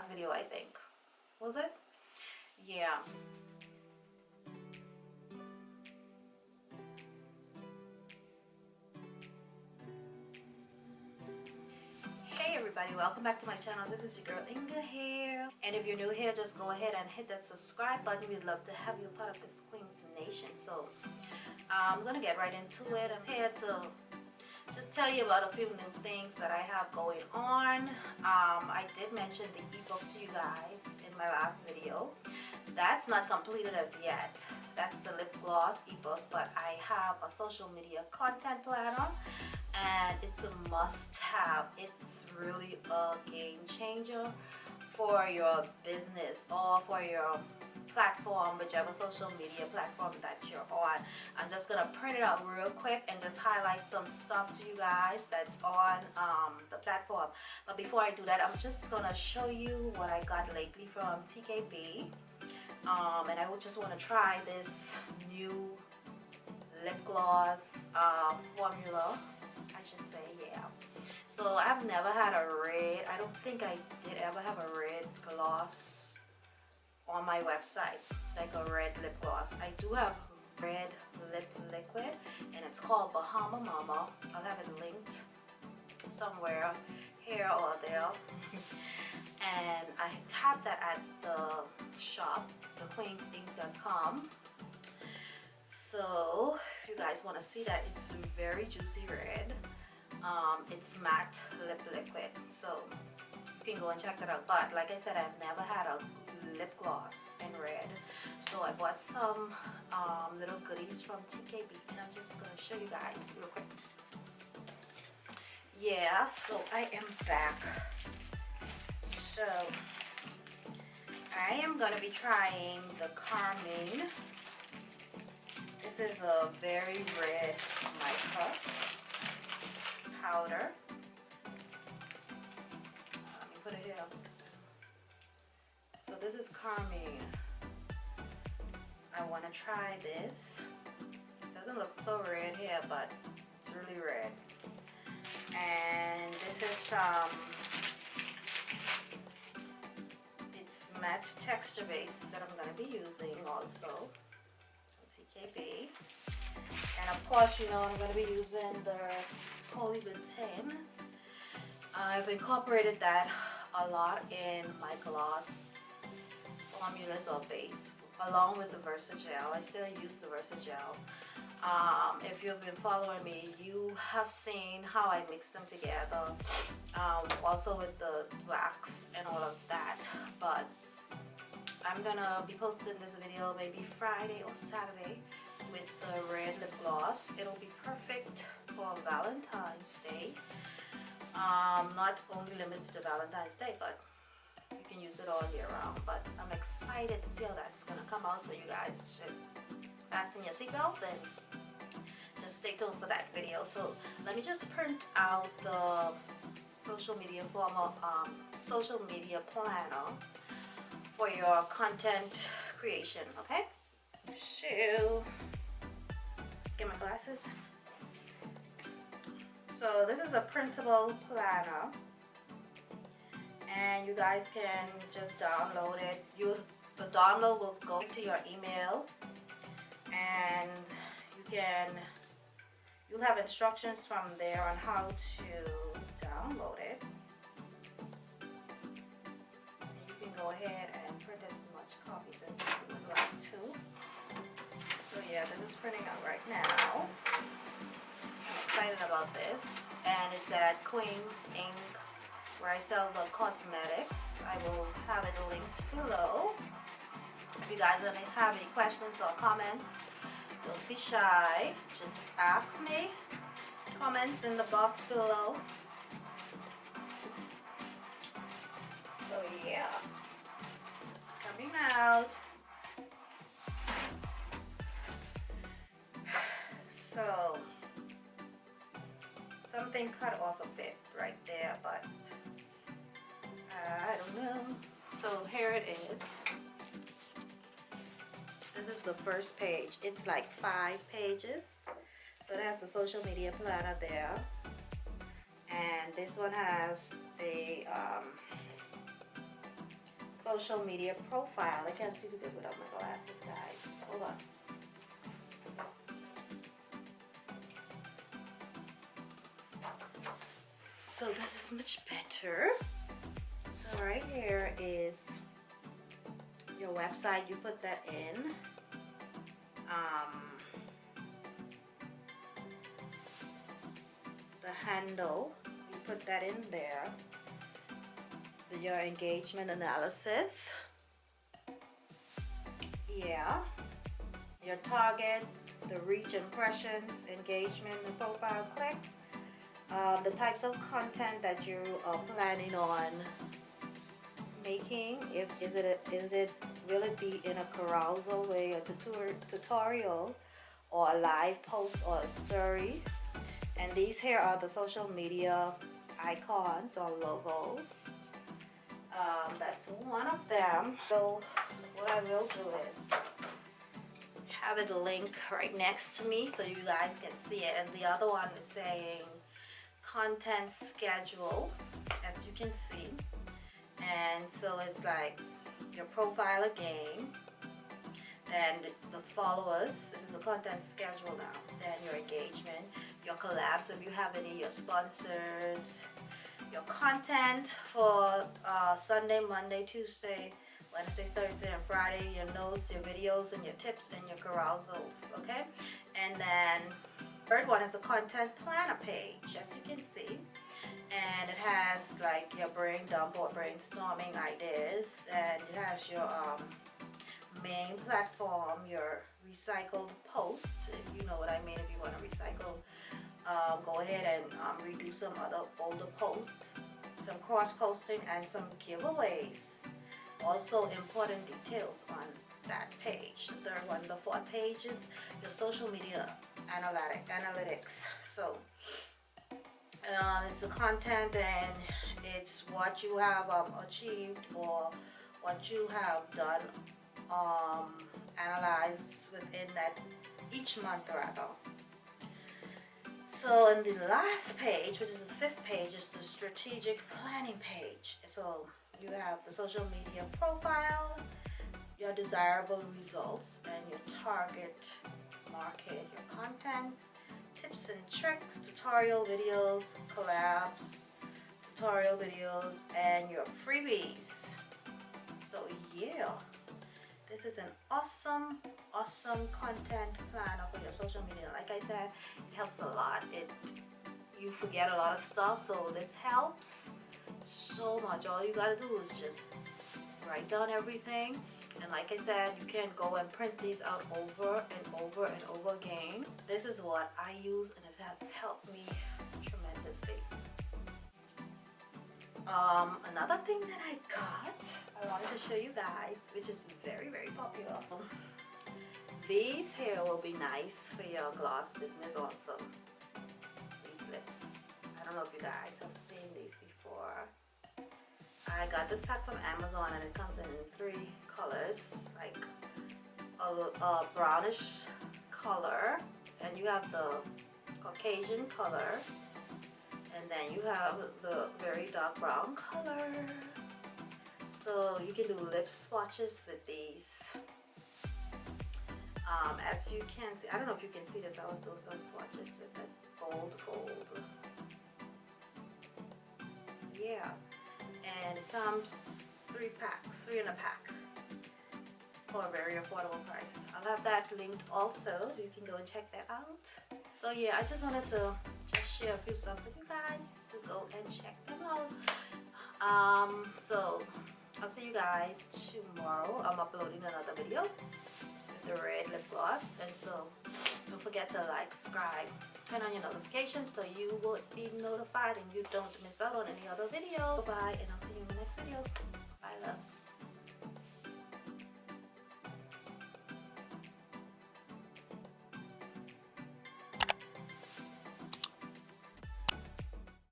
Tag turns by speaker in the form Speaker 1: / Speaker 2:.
Speaker 1: last video, I think. Was it? Yeah. Hey everybody, welcome back to my channel. This is your girl Inga here. And if you're new here, just go ahead and hit that subscribe button. We'd love to have you a part of this Queen's Nation. So I'm gonna get right into it. I'm here to just tell you about a few new things that I have going on. I did mention the ebook to you guys in my last video. That's not completed as yet. That's the lip gloss ebook, but I have a social media content planner, and it's a must-have. It's really a game changer for your business or for your platform, whichever social media platform that you're on. I'm just gonna print it out real quick and just highlight some stuff to you guys that's on the platform. But before I do that, I'm just gonna show you what I got lately from TKB. And I would just want to try this new lip gloss formula, I should say. Yeah, so I've never had a red, I don't think I did ever have a red gloss on my website, like a red lip gloss. I do have red lip liquid, and it's called Bahama Mama. I'll have it linked somewhere here or there. And I have that at the shop, thequeenstick.com. So if you guys want to see that, it's very juicy red. It's matte lip liquid, so you can go and check that out. But like I said, I've never had a lip gloss in red, so I bought some little goodies from TKB, and I'm just gonna show you guys real quick. Yeah, so I am back. So I am gonna be trying the Carmen. This is a very red mica powder. Let me put it here. So this is Carmen. I want to try this. It doesn't look so red here, but it's really red. And this is it's matte texture base that I'm going to be using also. TKB. And of course, you know, I'm going to be using the Holy Boutin. I've incorporated that a lot in my gloss formulas or base, along with the Versagel. I still use the Versagel. If you've been following me, you have seen how I mix them together, also with the wax and all of that. But I'm gonna be posting this video maybe Friday or Saturday with the red lip gloss. It'll be perfect for Valentine's Day. Not only limited to Valentine's Day, but you can use it all year round. But I'm excited to see how that's gonna come out, so you guys should fasten your seatbelts and just stay tuned for that video. So let me just print out the social media planner for your content creation. Okay, so get my glasses. So this is a printable planner, and you guys can just download it. The download will go to your email, and you'll have instructions from there on how to download it. You can go ahead and print as much copies as you would like to. So yeah, this is printing out right now. I'm excited about this, and it's at Queen's Inc., where I sell the cosmetics. I will have it linked below. If you guys have any questions or comments, don't be shy. Just ask me. Comments in the box below. So yeah, it's coming out. So something cut off a bit right there, but I don't know. So here it is. This is the first page. It's like 5 pages. So it has the social media planner there. And this one has the social media profile. I can't see too good without my glasses, guys. Hold on. So this is much better. So right here is your website. You put that in. The handle, you put that in there. Your engagement analysis. Yeah. Your target, the reach, impressions, engagement, and profile clicks. The types of content that you are planning on making. Will it be in a carousal way, a tutorial, or a live post or a story? And these here are the social media icons or logos. That's one of them. So what I will do is have it linked right next to me so you guys can see it. And the other one is saying content schedule, as you can see. And so it's like your profile again, then the followers. This is a content schedule now. Then your engagement, your collabs if you have any, your sponsors, your content for Sunday, Monday, Tuesday, Wednesday, Thursday, and Friday, your notes, your videos, and your tips, and your carousals, okay? And then third one is a content planner page, as you can see. And it has like your brain dump or brainstorming ideas, and it has your main platform, your recycled post, if you know what I mean. If you want to recycle, go ahead and redo some other older posts, some cross posting, and some giveaways. Also important details on that page. The third one. The fourth page is your social media analytics. So it's the content, and it's what you have achieved or what you have done, analyzed within that each month rather. So in the last page, which is the fifth page, is the strategic planning page. So you have the social media profile, your desirable results, and your target market, your contents, tips and tricks, tutorial videos, collabs, tutorial videos, and your freebies. So yeah, this is an awesome content planner for your social media. Like I said, it helps a lot. You forget a lot of stuff, so this helps so much. All you gotta do is just write down everything. And like I said, you can go and print these out over and over and over again. This is what I use, and it has helped me tremendously. Another thing that I got, I wanted to show you guys, which is very popular. These here will be nice for your gloss business also. These lips. I don't know if you guys have seen these before. I got this pack from Amazon, and it comes in 3 colors, like a brownish color, and you have the Caucasian color, and then you have the very dark brown color. So you can do lip swatches with these. As you can see, I don't know if you can see this, I was doing some swatches with that gold. Yeah. And it comes 3 packs, 3 in a pack, for a very affordable price. I'll have that linked also. You can go and check that out. So yeah, I just wanted to just share a few stuff with you guys to go and check them out. So I'll see you guys tomorrow. I'm uploading another video with the red lip gloss, and so don't forget to like, subscribe, turn on your notifications so you will be notified and you don't miss out on any other video. Bye, and I'll see you in the next video. Bye, loves.